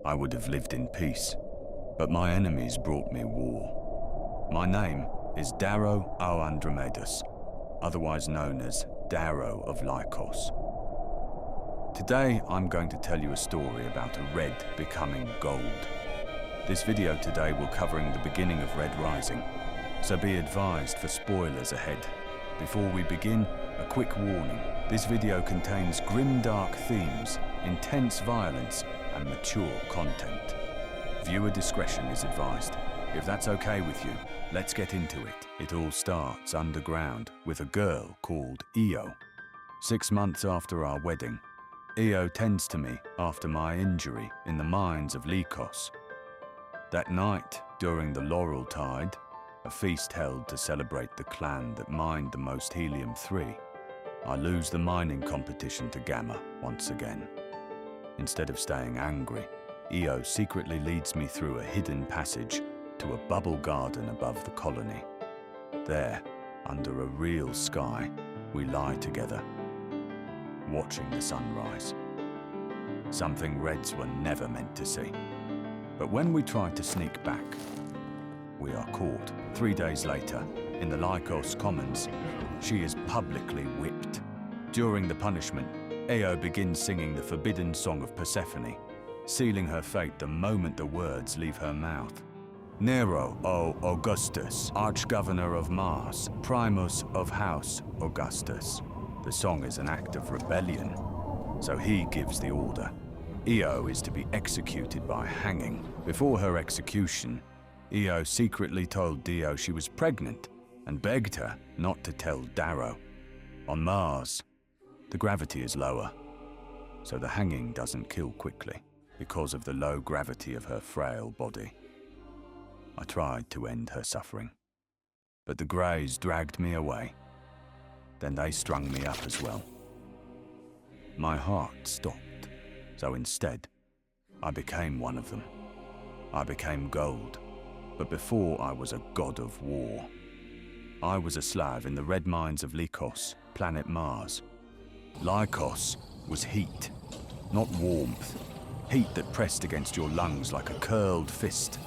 I would have lived in peace. But my enemies brought me war. My name is Darrow o Andromedas, otherwise known as Darrow of Lycos. Today, I'm going to tell you a story about a red becoming gold. This video today will covering the beginning of Red Rising, so be advised for spoilers ahead. Before we begin, a quick warning. This video contains grimdark themes, intense violence, and mature content. Viewer discretion is advised. If that's okay with you, let's get into it. It all starts underground with a girl called Io. 6 months after our wedding, Io tends to me after my injury in the mines of Lycos. That night, during the Laurel Tide, a feast held to celebrate the clan that mined the most helium-3, I lose the mining competition to Gamma once again. Instead of staying angry, Io secretly leads me through a hidden passage to a bubble garden above the colony. There, under a real sky, we lie together, watching the sunrise. Something Reds were never meant to see. But when we try to sneak back, we are caught. 3 days later, in the Lycos Commons, she is publicly whipped. During the punishment, Io begins singing the forbidden song of Persephone, sealing her fate the moment the words leave her mouth. Nero, O Augustus, Arch-Governor of Mars, Primus of House Augustus. The song is an act of rebellion, so he gives the order. Io is to be executed by hanging. Before her execution, Io secretly told Dio she was pregnant and begged her not to tell Darrow. On Mars, the gravity is lower, so the hanging doesn't kill quickly because of the low gravity of her frail body. I tried to end her suffering, but the Greys dragged me away. Then they strung me up as well. My heart stopped, so instead, I became one of them. I became gold, but before I was a god of war. I was a slave in the red mines of Lycos, planet Mars. Lycos was heat, not warmth. Heat that pressed against your lungs like a curled fist.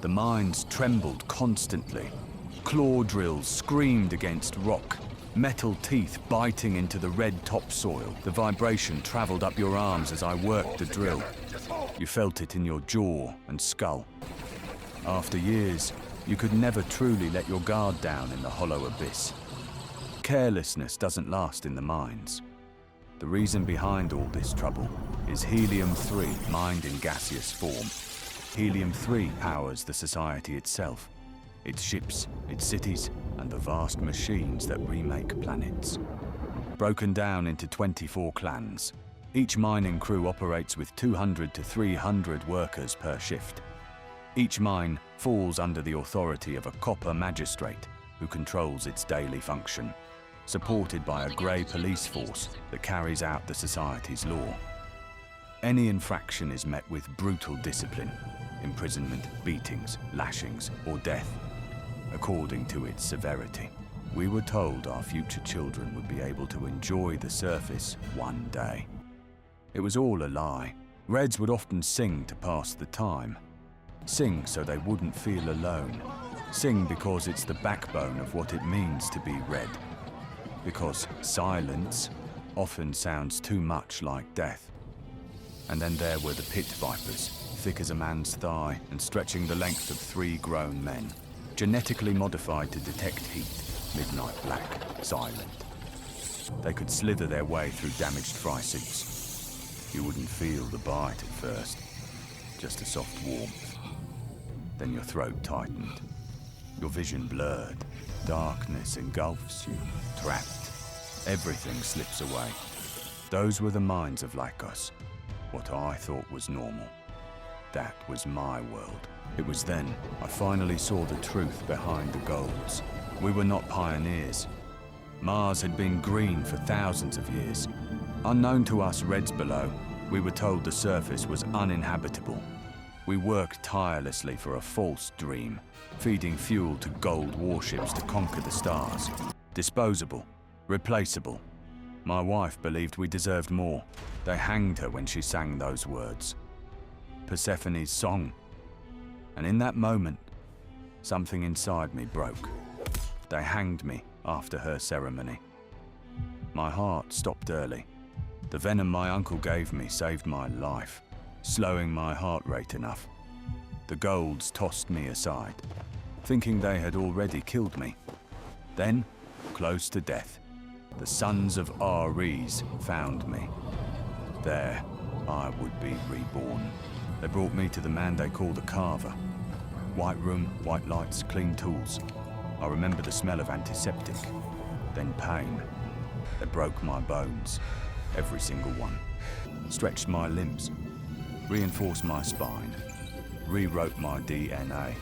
The mines trembled constantly. Claw drills screamed against rock, metal teeth biting into the red topsoil. The vibration traveled up your arms as I worked the drill. You felt it in your jaw and skull. After years, you could never truly let your guard down in the hollow abyss. Carelessness doesn't last in the mines. The reason behind all this trouble is helium-3 mined in gaseous form. Helium-3 powers the society itself, its ships, its cities, and the vast machines that remake planets. Broken down into 24 clans, each mining crew operates with 200 to 300 workers per shift. Each mine falls under the authority of a copper magistrate who controls its daily function, supported by a grey police force that carries out the society's law. Any infraction is met with brutal discipline, imprisonment, beatings, lashings, or death, according to its severity. We were told our future children would be able to enjoy the surface one day. It was all a lie. Reds would often sing to pass the time. Sing so they wouldn't feel alone. Sing because it's the backbone of what it means to be red. Because silence often sounds too much like death. And then there were the pit vipers, thick as a man's thigh and stretching the length of 3 grown men, genetically modified to detect heat, midnight black, silent. They could slither their way through damaged fry suits. You wouldn't feel the bite at first, just a soft warmth. Then your throat tightened, your vision blurred, darkness engulfs you, trapped. Everything slips away. Those were the mines of Lycos, what I thought was normal. That was my world. It was then I finally saw the truth behind the golds. We were not pioneers. Mars had been green for thousands of years. Unknown to us Reds below, we were told the surface was uninhabitable. We worked tirelessly for a false dream, feeding fuel to gold warships to conquer the stars. Disposable, replaceable. My wife believed we deserved more. They hanged her when she sang those words. Persephone's song. And in that moment, something inside me broke. They hanged me after her ceremony. My heart stopped early. The venom my uncle gave me saved my life, slowing my heart rate enough. The golds tossed me aside, thinking they had already killed me. Then, close to death, the sons of Ares found me. There, I would be reborn. They brought me to the man they call the Carver. White room, white lights, clean tools. I remember the smell of antiseptic, then pain. They broke my bones, every single one. Stretched my limbs, reinforced my spine, rewrote my DNA.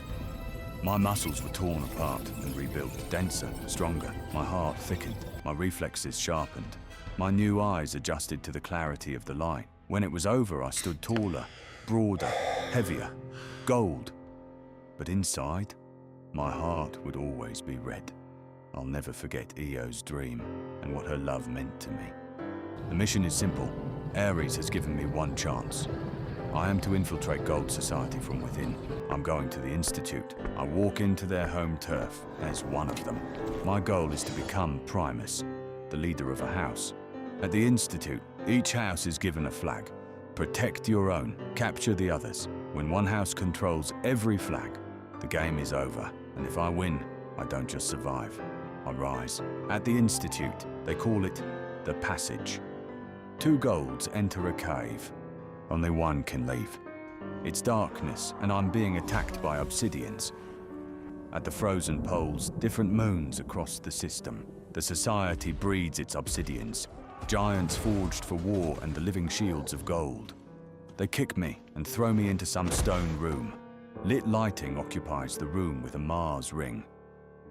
My muscles were torn apart and rebuilt, denser, stronger. My heart thickened, my reflexes sharpened. My new eyes adjusted to the clarity of the light. When it was over, I stood taller, broader, heavier, gold. But inside, my heart would always be red. I'll never forget Io's dream and what her love meant to me. The mission is simple. Ares has given me one chance. I am to infiltrate Gold Society from within. I'm going to the Institute. I walk into their home turf as one of them. My goal is to become Primus, the leader of a house. At the Institute, each house is given a flag. Protect your own, capture the others. When one house controls every flag, the game is over. And if I win, I don't just survive, I rise. At the Institute, they call it the Passage. 2 golds enter a cave. Only one can leave. It's darkness, and I'm being attacked by obsidians. At the frozen poles, different moons across the system. The Society breeds its obsidians, giants forged for war and the living shields of gold. They kick me and throw me into some stone room. Lit lighting occupies the room with a Mars ring.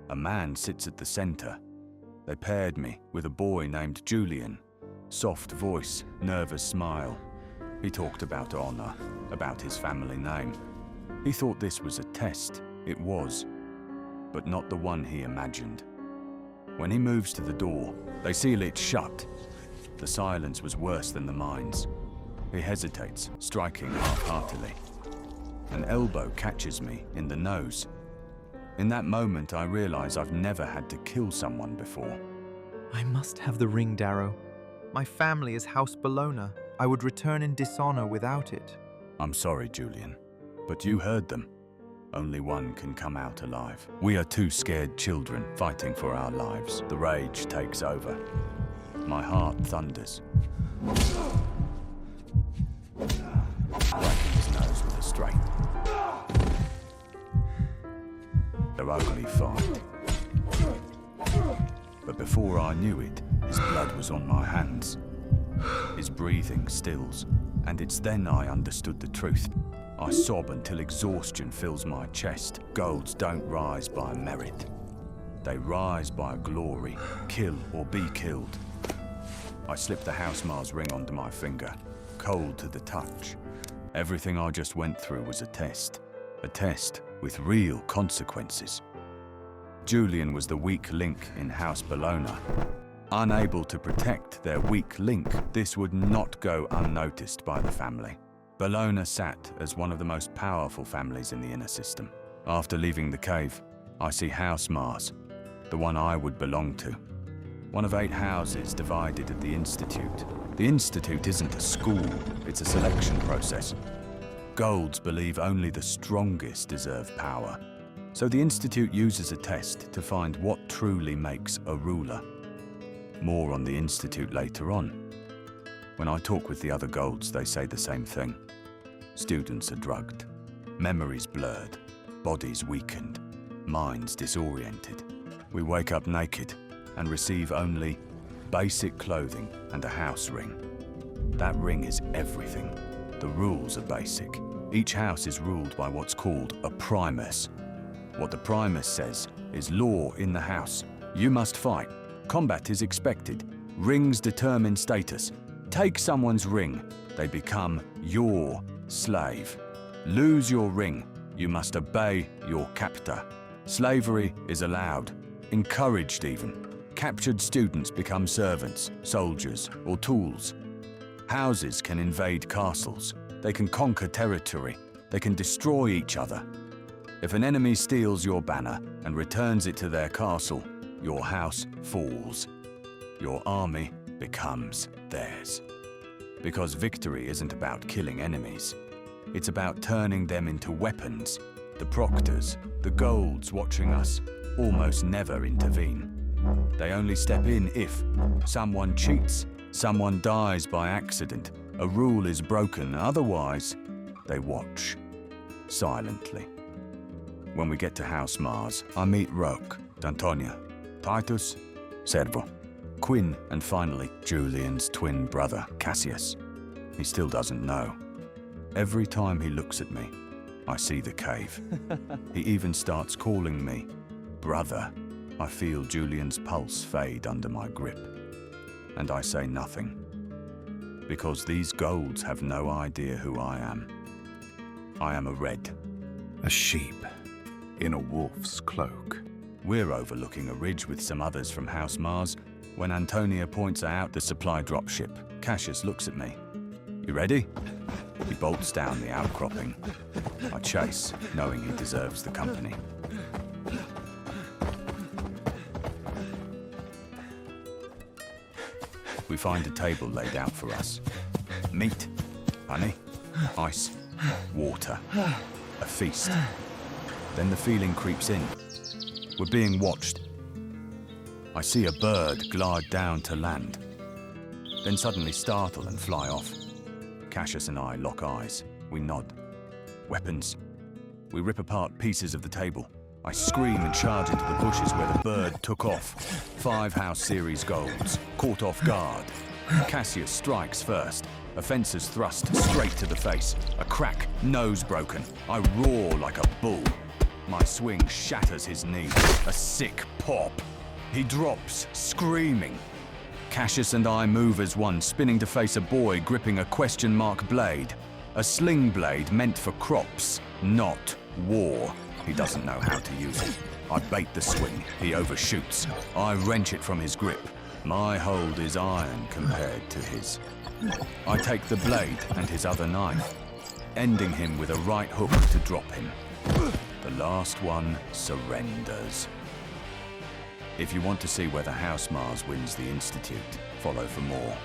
A man sits at the center. They paired me with a boy named Julian. Soft voice, nervous smile. He talked about honor, about his family name. He thought this was a test. It was, but not the one he imagined. When he moves to the door, they seal it shut. The silence was worse than the mine's. He hesitates, striking half-heartedly. An elbow catches me in the nose. In that moment, I realize I've never had to kill someone before. I must have the ring, Darrow. My family is House Bologna. I would return in dishonor without it. I'm sorry, Julian, but you heard them. Only one can come out alive. We are 2 scared children fighting for our lives. The rage takes over. My heart thunders. Striking his nose with a straight. Their ugly fight. But before I knew it, his blood was on my hands. His breathing stills, and it's then I understood the truth. I sob until exhaustion fills my chest. Golds don't rise by merit. They rise by glory, kill or be killed. I slip the House Mars ring onto my finger, cold to the touch. Everything I just went through was a test with real consequences. Julian was the weak link in House Bologna. Unable to protect their weak link, this would not go unnoticed by the family. Bologna sat as one of the most powerful families in the inner system. After leaving the cave, I see House Mars, the one I would belong to. One of 8 houses divided at the Institute. The Institute isn't a school, it's a selection process. Golds believe only the strongest deserve power. So the Institute uses a test to find what truly makes a ruler. More on the Institute later on. When I talk with the other Golds, they say the same thing. Students are drugged, memories blurred, bodies weakened, minds disoriented. We wake up naked and receive only basic clothing and a house ring. That ring is everything. The rules are basic. Each house is ruled by what's called a primus. What the primus says is law in the house. You must fight. Combat is expected. Rings determine status. Take someone's ring, they become your slave. Lose your ring, you must obey your captor. Slavery is allowed, encouraged even. Captured students become servants, soldiers, or tools. Houses can invade castles. They can conquer territory. They can destroy each other. If an enemy steals your banner and returns it to their castle, your house falls. Your army becomes theirs. Because victory isn't about killing enemies. It's about turning them into weapons. The proctors, the golds watching us, almost never intervene. They only step in if someone cheats, someone dies by accident, a rule is broken. Otherwise, they watch, silently. When we get to House Mars, I meet Roque, D'Antonia, Titus, Servo, Quinn, and finally Julian's twin brother, Cassius. He still doesn't know. Every time he looks at me, I see the cave. He even starts calling me brother. I feel Julian's pulse fade under my grip. And I say nothing. Because these golds have no idea who I am. I am a red. A sheep in a wolf's cloak. We're overlooking a ridge with some others from House Mars when Antonia points out the supply dropship. Cassius looks at me. You ready? He bolts down the outcropping. I chase, knowing he deserves the company. We find a table laid out for us. Meat, honey, ice, water. A feast. Then the feeling creeps in. We're being watched. I see a bird glide down to land, then suddenly startle and fly off. Cassius and I lock eyes. We nod. Weapons. We rip apart pieces of the table. I scream and charge into the bushes where the bird took off. 5 House Series golds, caught off guard. Cassius strikes first. A fencer's thrust straight to the face. A crack, nose broken. I roar like a bull. My swing shatters his knee. A sick pop. He drops, screaming. Cassius and I move as one, spinning to face a boy gripping a question mark blade. A sling blade meant for crops, not war. He doesn't know how to use it. I bait the swing. He overshoots. I wrench it from his grip. My hold is iron compared to his. I take the blade and his other knife, ending him with a right hook to drop him. The last one surrenders. If you want to see whether House Mars wins the Institute, follow for more.